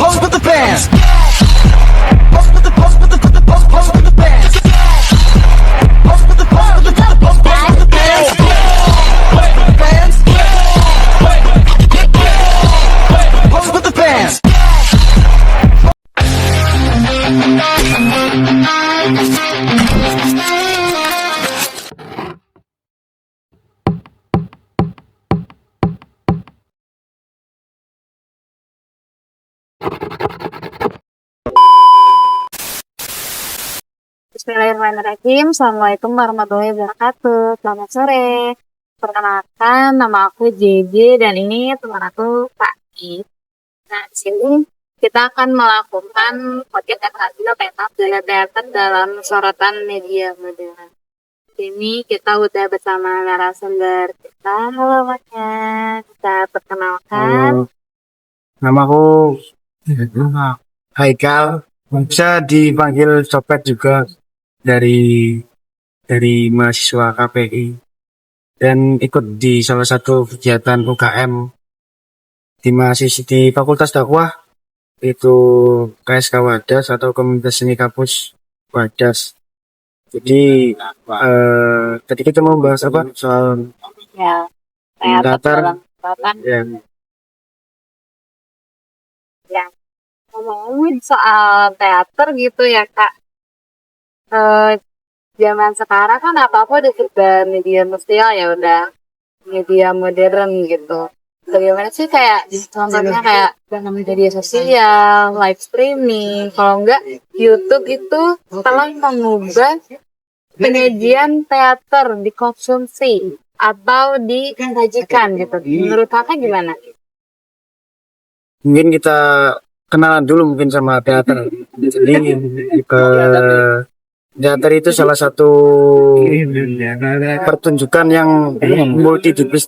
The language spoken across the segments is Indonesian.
pose with the fans. Pose with the pose with the pose with the fans. Pose with the pose with the pose with the fans. Fans. Pose with the fans. Bismillahirrahmanirrahim. Assalamualaikum warahmatullahi wabarakatuh. Selamat sore. Perkenalkan, nama aku JJ dan ini teman aku Pak I. Nah, di sini kita akan melakukan podcast hasil pentas gaya teater dalam sorotan media modern. Ini kita udah bersama narasumber kita. Halo Mas, kita perkenalkan. Nama aku Haikal, bisa dipanggil Copet juga dari mahasiswa KPI dan ikut di salah satu kegiatan UKM di Fakultas Dakwah, itu KSK Wadas atau Komunitas Seni Kampus Wadas. Jadi tadi kita mau bahas apa soal Ya, teater dalam sorotan. ya. Ngomongin soal teater gitu ya Kak. Zaman sekarang kan apa-apa udah serba media sosial ya, udah media modern gitu. Bagaimana sih kayak contohnya kayak media sosial, live streaming, kalau enggak YouTube itu telah mengubah penyajian teater dikonsumsi atau disajikan gitu. Menurut Kakak gimana? Mungkin kita kenalan dulu mungkin sama teater. Jadi teater itu salah satu pertunjukan yang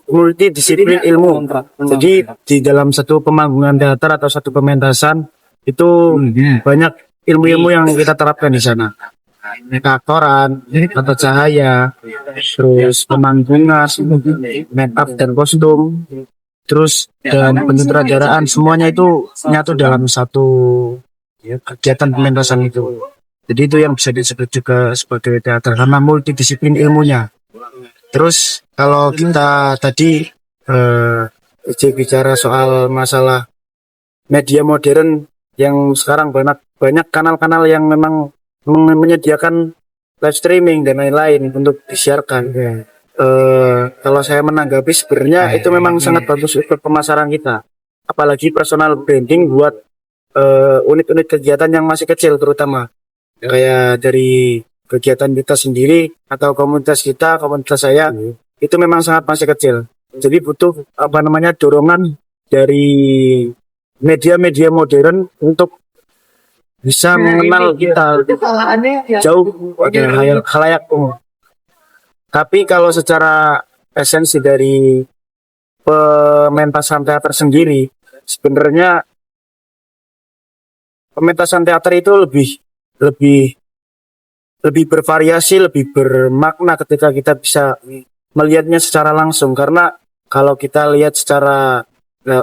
multidisiplin ilmu. Jadi di dalam satu pemanggungan teater atau satu pementasan itu banyak ilmu-ilmu yang kita terapkan di sana. Aktoran, tata cahaya, terus pemanggungan, make up dan kostum, terus dan penyutradaraan, semuanya itu nyatu dalam satu kegiatan pementasan itu. Jadi itu yang bisa disebut juga sebagai teater karena multidisiplin ilmunya. Terus kalau kita tadi bicara soal masalah media modern yang sekarang banyak kanal-kanal yang memang menyediakan live streaming dan lain-lain untuk disiarkan. Kalau saya menanggapi sebenarnya itu memang sangat bagus untuk pemasaran kita, apalagi personal branding buat unit-unit kegiatan yang masih kecil, terutama kayak dari kegiatan kita sendiri atau komunitas saya itu memang sangat masih kecil. Jadi butuh dorongan dari media-media modern untuk bisa mengenal kita jauh pada khalayak umum. Tapi kalau secara esensi dari pementasan teater sendiri, sebenarnya pementasan teater itu lebih bervariasi, lebih bermakna ketika kita bisa melihatnya secara langsung. Karena kalau kita lihat secara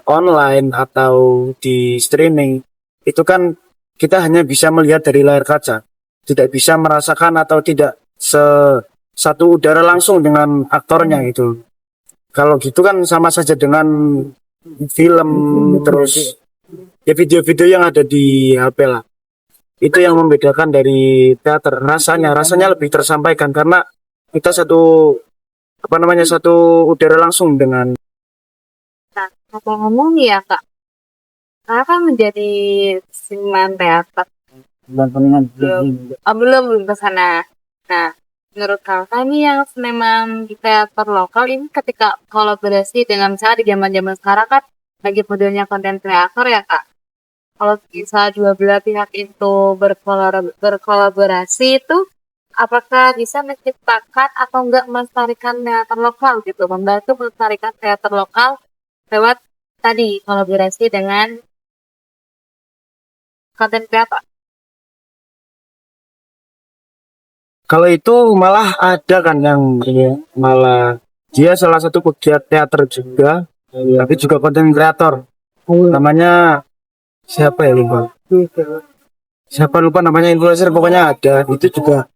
online atau di streaming, itu kan kita hanya bisa melihat dari layar kaca, tidak bisa merasakan atau tidak satu udara langsung dengan aktornya gitu. Kalau gitu kan sama saja dengan film, terus ya video-video yang ada di HP lah. Itu yang membedakan dari teater. Rasanya lebih tersampaikan karena kita satu udara langsung dengan. Nah, apa ngomong ya Kak? Kakak kan menjadi seniman teater. Belum ke sana. Nah, menurut Kakak nih yang seniman di teater lokal ini ketika kolaborasi dengan misalnya di zaman-zaman sekarang kan lagi modelnya konten kreator ya Kak. Kalau bisa dua belah pihak itu berkolaborasi itu apakah bisa menciptakan atau enggak melestarikan teater lokal gitu, membantu melestarikan teater lokal lewat tadi kolaborasi dengan konten kreator? Kalau itu malah ada kan yang malah dia salah satu pegiat teater juga, tapi juga konten kreator. Namanya siapa ya lupa. Siapa lupa namanya influencer, pokoknya ada. Itu juga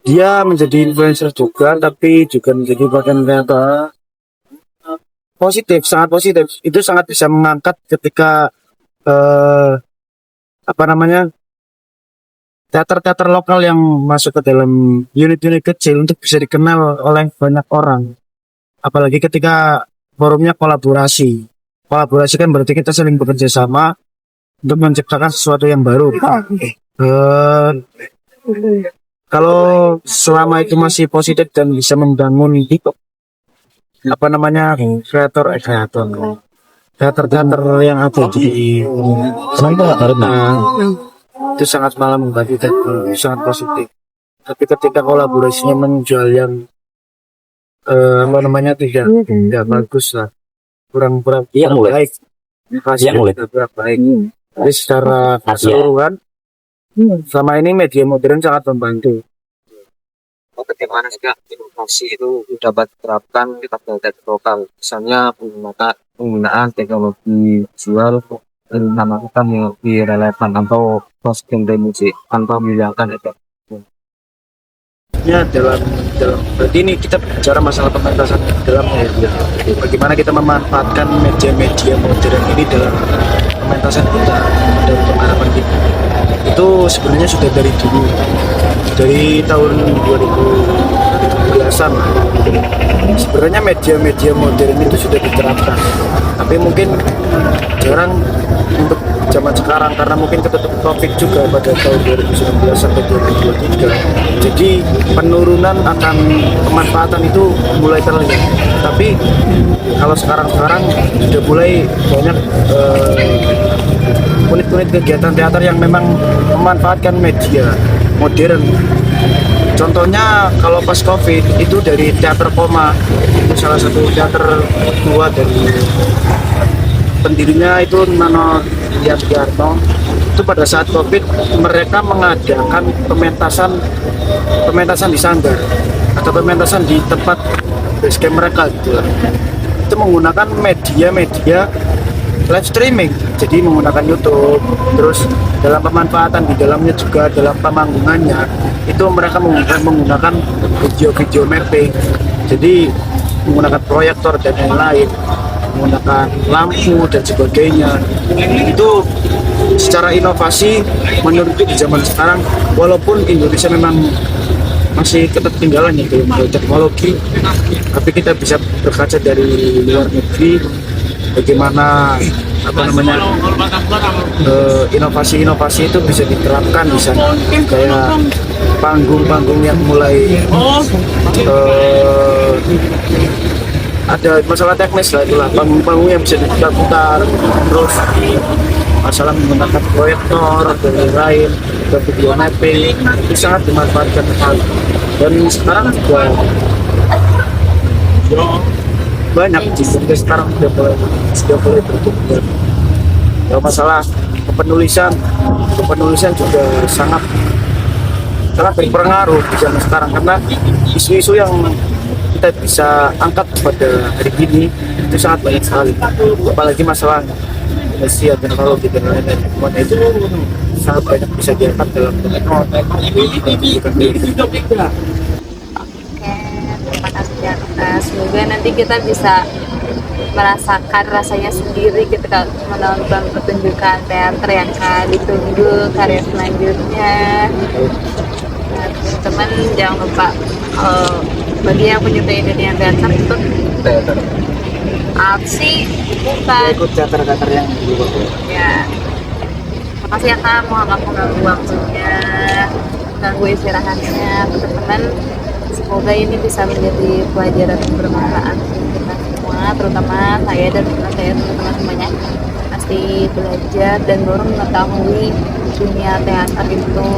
dia menjadi influencer juga, tapi juga menjadi bagian kreator positif, sangat positif. Itu sangat bisa mengangkat ketika apa namanya, teater-teater lokal yang masuk ke dalam unit-unit kecil untuk bisa dikenal oleh banyak orang. Apalagi ketika forumnya kolaborasi. Kolaborasi kan berarti kita saling bekerja sama untuk menciptakan sesuatu yang baru. Eh, kalau selama itu masih positif dan bisa membangun apa namanya, teater yang ada di itu sangat malah membantu dan sangat positif. Tapi ketika kolaborasinya menjual yang apa namanya, tidak bagus lah, kurang baik, hasilnya tidak baik. Jadi secara keseluruhan selama ini media modern sangat membantu. Bagaimana sih Kak, inovasi itu dapat diterapkan di tablet lokal, misalnya penggunaan teknologi visual dan menambahkan yang lebih relevan atau cross genre musik tanpa menghilangkan efek. Ya, dalam berarti ini kita bicara masalah pementasan dalam media. Bagaimana kita memanfaatkan media-media modern ini dalam pementasan kita dan pengharapan kita. Itu sebenarnya sudah dari dulu, dari tahun 2010-an. Sebenarnya media-media modern itu sudah diterapkan, tapi mungkin jarang untuk zaman sekarang karena mungkin ketutup COVID juga pada tahun 2019 sampai 2023. Jadi penurunan akan pemanfaatan itu mulai terlihat. Tapi kalau sekarang sudah mulai banyak unit-unit kegiatan teater yang memang memanfaatkan media modern. Contohnya kalau pas COVID itu dari Teater Koma, itu salah satu teater tua dari pendirinya itu Nano Yarno. Itu pada saat COVID mereka mengadakan pementasan di sanggar atau pementasan di tempat basecamp mereka gitu. Itu menggunakan media live streaming, jadi menggunakan YouTube. Terus dalam pemanfaatan di dalamnya juga dalam pemanggungannya itu mereka menggunakan video mapping, jadi menggunakan proyektor dan lain-lain, menggunakan lampu dan sebagainya. Itu secara inovasi menurutku di zaman sekarang, walaupun Indonesia memang masih ketertinggalan ya dalam teknologi, tapi kita bisa berkaca dari luar negeri bagaimana apa namanya, inovasi-inovasi itu bisa diterapkan di sana. Kayak panggung-panggung yang mulai ada masalah teknis lah, itulah panggung-panggung yang bisa diputar-putar, terus masalah menggunakan proyektor dan lain-lain, dan video mapping itu sangat dimanfaatkan sekali. Dan sekarang juga banyak juga sekarang sudah mulai berkembang. Kalau masalah kepenulisan juga sangat berpengaruh di zaman sekarang, karena isu-isu yang kita bisa angkat pada hari ini itu sangat banyak sekali. Apalagi masalah Indonesia, teknologi dan lain-lain, semuanya itu sangat banyak bisa diangkat dalam Terima kasih Janta. Semoga nanti kita bisa merasakan rasanya sendiri ketika menonton pertunjukan teater yang ditunggu karya selanjutnya. Nah, teman-teman jangan lupa bagi yang menyukai dunia teater itu apa sih, bukan ikut teater-teater yang dulu. ya. Makasih ya Kak, mau mengganggu waktunya, mengganggu istirahatnya teman-teman. Semoga ini bisa menjadi pelajaran yang bermanfaat untuk kita semua, terutama saya dan teman-teman semuanya. Pasti belajar dan baru mengetahui dunia teater itu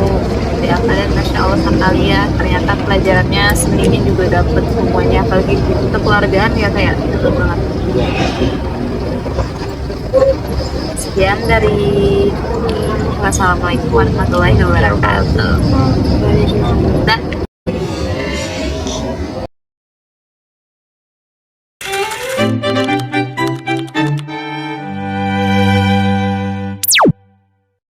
teater, dan Masya Allah sekali ya, ternyata pelajarannya seninya juga dapet semuanya, apalagi untuk keluargaan ya kayak itu banget. Sekian dari Wassalamualaikum warahmatullahi wabarakatuh.